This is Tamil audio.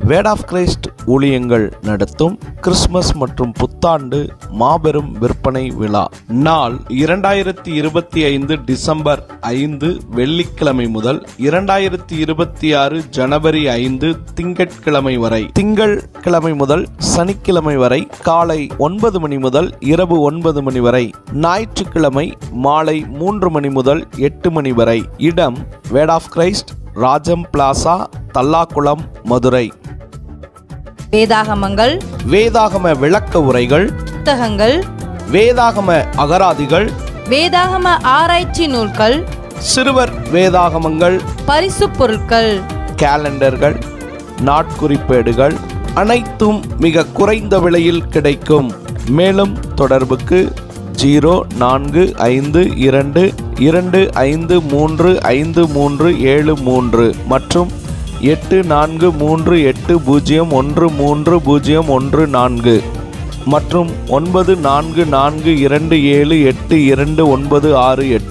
வேர்ட் ஆஃப் கிரைஸ்ட் ஊழியங்கள் நடத்தும் கிறிஸ்துமஸ் மற்றும் புத்தாண்டு மாபெரும் விற்பனை விழா. நாள் 2025 டிசம்பர் 5 வெள்ளிக்கிழமை முதல் 2026 ஜனவரி 5 திங்கட்கிழமை வரை. திங்கட்கிழமை முதல் சனிக்கிழமை வரை காலை 9 மணி முதல் இரவு 9 மணி வரை. ஞாயிற்றுக்கிழமை மாலை 3 மணி முதல் 8 மணி வரை. இடம் Word of Christ, Rajam plaza, Tallakulam, Madurai. வேதாகமங்கள், வேதாகம விளக்க உரைகள், புத்தகங்கள், வேதாகம அகராதிகள், வேதாகம ஆராய்ச்சி நூல்கள், சிறுவர் வேதாகமங்கள், பரிசு பொருட்கள், கேலண்டர்கள், நாட்குறிப்பேடுகள் அனைத்தும் மிக குறைந்த விலையில் கிடைக்கும். மேலும் தொடர்புக்கு 0452253573 மற்றும் 8438013014 மற்றும் 9442782968.